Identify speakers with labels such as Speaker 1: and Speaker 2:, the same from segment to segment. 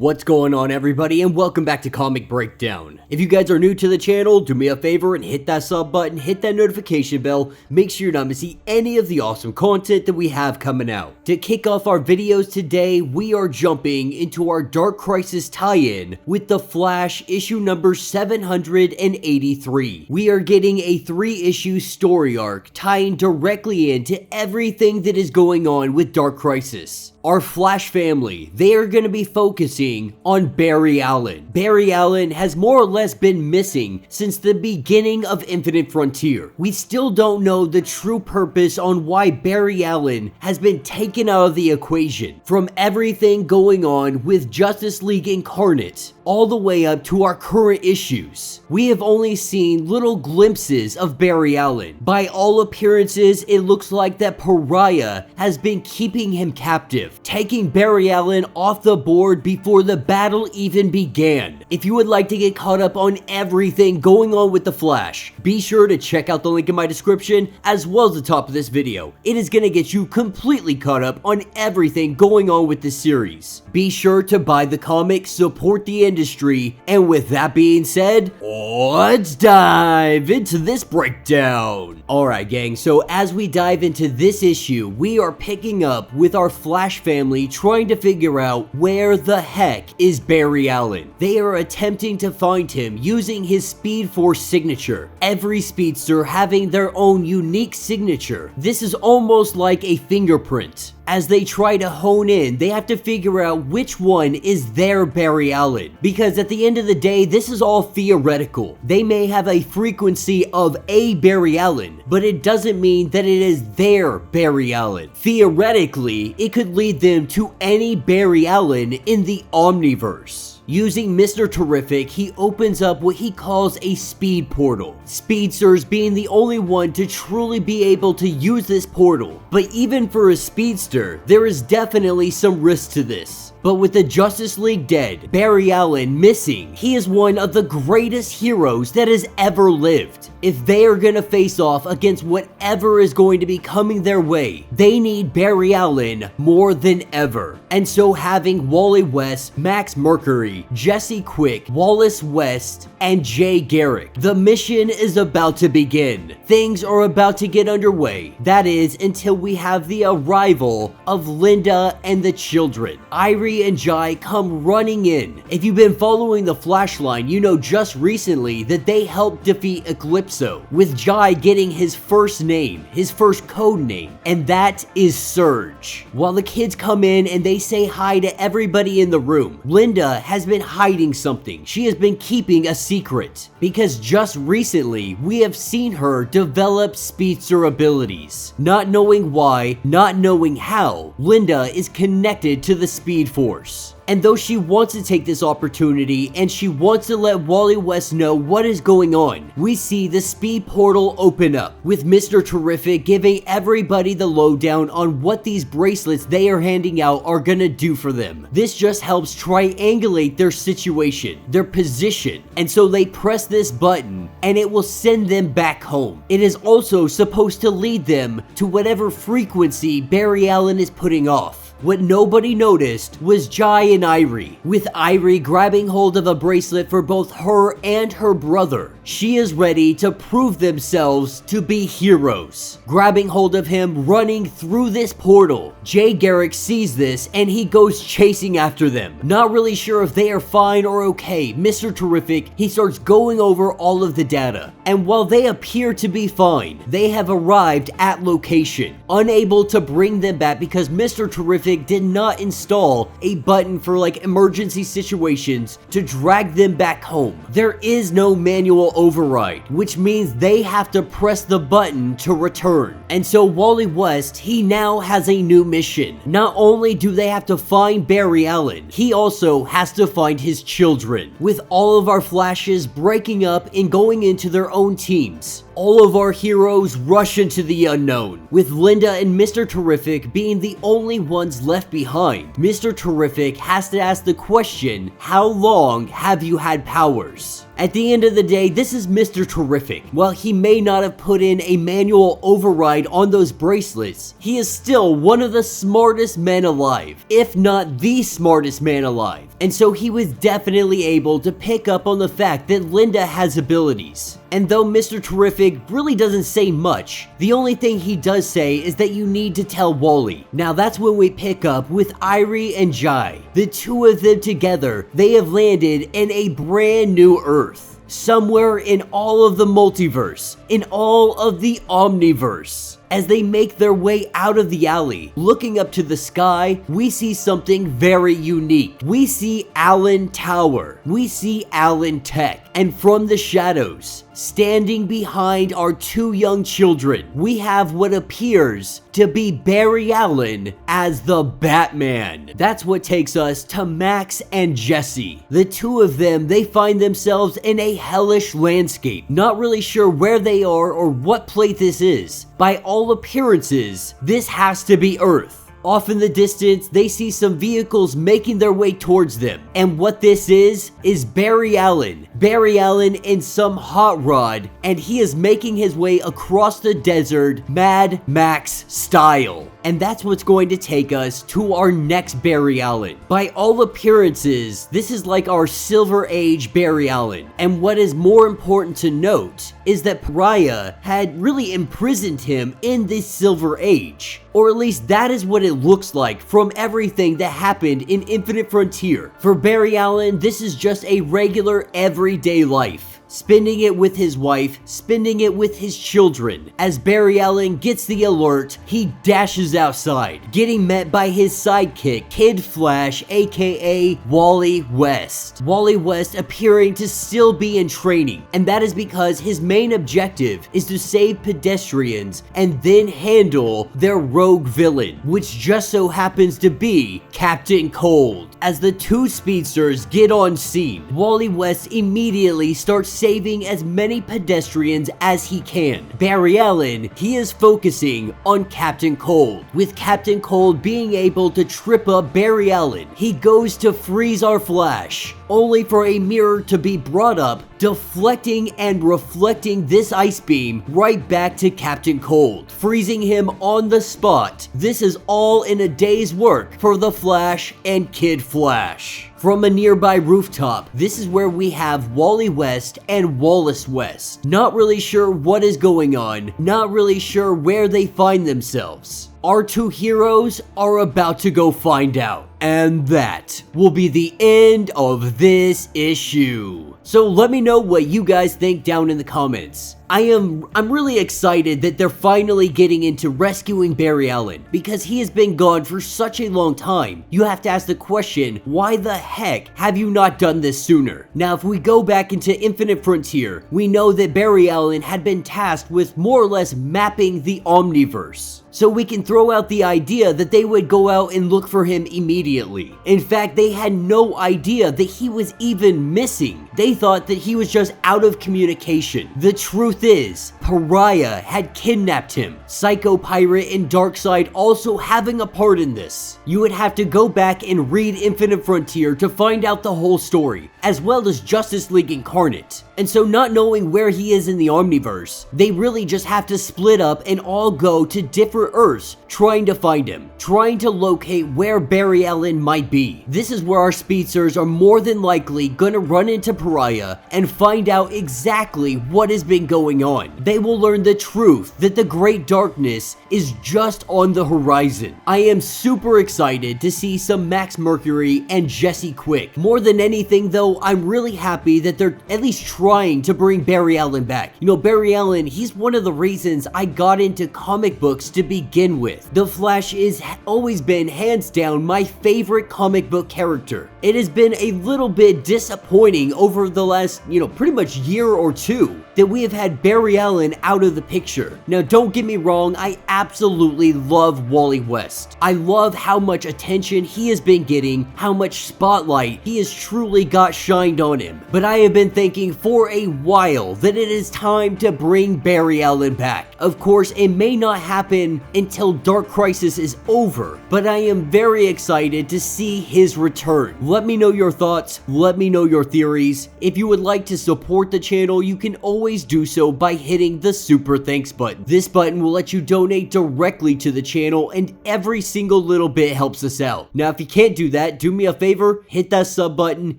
Speaker 1: What's going on, everybody, and welcome back to Comic Breakdown. If you guys are new to the channel, do me a favor and hit that sub button, hit that notification bell, make sure you're not missing any of the awesome content that we have coming out. To kick off our videos today, we are jumping into our Dark Crisis tie-in with The Flash issue number 783. We are getting a 3-issue story arc tying directly into everything that is going on with Dark Crisis. Our Flash family, they are going to be focusing on Barry Allen. Barry Allen has more or less been missing since the beginning of Infinite Frontier. We still don't know the true purpose on why Barry Allen has been taken out of the equation. From everything going on with Justice League Incarnate, all the way up to our current issues, we have only seen little glimpses of Barry Allen. By all appearances, it looks like that Pariah has been keeping him captive, taking Barry Allen off the board before the battle even began. If you would like to get caught up on everything going on with The Flash, be sure to check out the link in my description as well as the top of this video. It is going to get you completely caught up on everything going on with this series. Be sure to buy the comic, support the industry, and with that being said, let's dive into this breakdown. Alright gang, so as we dive into this issue, we are picking up with our Flash family trying to figure out where the heck is Barry Allen. They are attempting to find him using his Speed Force signature, every speedster having their own unique signature. This is almost like a fingerprint. As they try to hone in, they have to figure out which one is their Barry Allen. Because at the end of the day, this is all theoretical. They may have a frequency of a Barry Allen, but it doesn't mean that it is their Barry Allen. Theoretically, it could lead them to any Barry Allen in the Omniverse. Using Mr. Terrific, he opens up what he calls a speed portal. Speedsters being the only one to truly be able to use this portal. But even for a speedster, there is definitely some risk to this. But with the Justice League dead, Barry Allen missing, he is one of the greatest heroes that has ever lived. If they are gonna face off against whatever is going to be coming their way, they need Barry Allen more than ever. And so having Wally West, Max Mercury, Jesse Quick, Wallace West, and Jay Garrick, the mission is about to begin. Things are about to get underway. That is, until we have the arrival of Linda and the children. Irie and Jai come running in. If you've been following the Flash line, you know just recently that they helped defeat Eclipso, with Jai getting his first name, his first code name, and that is Surge. While the kids come in and they say hi to everybody in the room, Linda has been hiding something. She has been keeping a secret, because just recently we have seen her develop speedster abilities. Not knowing why, not knowing how, Linda is connected to the Speed Force. And though she wants to take this opportunity and she wants to let Wally West know what is going on, we see the speed portal open up, with Mr. Terrific giving everybody the lowdown on what these bracelets they are handing out are gonna do for them. This just helps triangulate their situation, their position, and so they press this button and it will send them back home. It is also supposed to lead them to whatever frequency Barry Allen is putting off. What nobody noticed was Jai and Irie, with Irie grabbing hold of a bracelet for both her and her brother. She is ready to prove themselves to be heroes. Grabbing hold of him, running through this portal. Jay Garrick sees this and he goes chasing after them. Not really sure if they are fine or okay, Mr. Terrific, he starts going over all of the data. And while they appear to be fine, they have arrived at location, unable to bring them back because Mr. Terrific did not install a button for like emergency situations to drag them back home. There is no manual override, which means they have to press the button to return. And so Wally West, he now has a new mission. Not only do they have to find Barry Allen, he also has to find his children. With all of our Flashes breaking up and going into their own teams, all of our heroes rush into the unknown, with Linda and Mr. Terrific being the only ones left behind. Mr. Terrific has to ask the question, how long have you had powers? At the end of the day, this is Mr. Terrific. While he may not have put in a manual override on those bracelets, he is still one of the smartest men alive, if not the smartest man alive. And so he was definitely able to pick up on the fact that Linda has abilities. And though Mr. Terrific really doesn't say much, the only thing he does say is that you need to tell Wally. Now that's when we pick up with Irie and Jai. The two of them together, they have landed in a brand new Earth. Somewhere in all of the multiverse, in all of the Omniverse. As they make their way out of the alley, looking up to the sky, we see something very unique. We see Allen Tower. We see Allen Tech. And from the shadows, standing behind our two young children, we have what appears to be Barry Allen as the Batman. That's what takes us to Max and Jesse. The two of them, they find themselves in a hellish landscape, not really sure where they are or what place this is. By all appearances, this has to be Earth. Off in the distance, they see some vehicles making their way towards them. And what this is Barry Allen. Barry Allen in some hot rod, and he is making his way across the desert, Mad Max style. And that's what's going to take us to our next Barry Allen. By all appearances, this is like our Silver Age Barry Allen. And what is more important to note is that Pariah had really imprisoned him in this Silver Age. Or at least that is what it looks like from everything that happened in Infinite Frontier. For Barry Allen, this is just a regular everyday life. Spending it with his wife, spending it with his children. As Barry Allen gets the alert, he dashes outside, getting met by his sidekick, Kid Flash, aka Wally West. Wally West appearing to still be in training, and that is because his main objective is to save pedestrians and then handle their rogue villain, which just so happens to be Captain Cold. As the two speedsters get on scene, Wally West immediately starts saving as many pedestrians as he can. Barry Allen, he is focusing on Captain Cold. With Captain Cold being able to trip up Barry Allen, he goes to freeze our Flash, only for a mirror to be brought up, deflecting and reflecting this ice beam right back to Captain Cold, freezing him on the spot. This is all in a day's work for the Flash and Kid Flash. From a nearby rooftop, this is where we have Wally West and Wallace West. Not really sure what is going on, not really sure where they find themselves. Our two heroes are about to go find out. And that will be the end of this issue. So let me know what you guys think down in the comments. I'm really excited that they're finally getting into rescuing Barry Allen, because he has been gone for such a long time. You have to ask the question, why the heck have you not done this sooner? Now, if we go back into Infinite Frontier, we know that Barry Allen had been tasked with more or less mapping the Omniverse. So we can throw out the idea that they would go out and look for him immediately. In fact, they had no idea that he was even missing. They thought that he was just out of communication. The truth is, Pariah had kidnapped him. Psycho Pirate and Darkseid also having a part in this. You would have to go back and read Infinite Frontier to find out the whole story, as well as Justice League Incarnate. And so not knowing where he is in the Omniverse, they really just have to split up and all go to different Earths trying to find him, trying to locate where Barry Allen might be. This is where our speedsters are more than likely gonna run into Pariah and find out exactly what has been going on. They will learn the truth that the Great Darkness is just on the horizon. I am super excited to see some Max Mercury and Jesse Quick. More than anything though, I'm really happy that they're at least trying to bring Barry Allen back. You know, Barry Allen, he's one of the reasons I got into comic books to begin with. The Flash is always been hands down my favorite comic book character. It has been a little bit disappointing over the last, pretty much year or two that we have had Barry Allen Allen out of the picture. Now don't get me wrong, I absolutely love Wally West. I love how much attention he has been getting, how much spotlight he has truly got shined on him. But I have been thinking for a while that it is time to bring Barry Allen back. Of course, it may not happen until Dark Crisis is over, but I am very excited to see his return. Let me know your thoughts, let me know your theories. If you would like to support the channel, you can always do so by hitting the super thanks button. This button will let you donate directly to the channel, and every single little bit helps us out. Now if you can't do that, do me a favor, hit that sub button,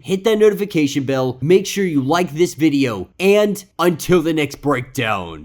Speaker 1: hit that notification bell, make sure you like this video, and until the next breakdown.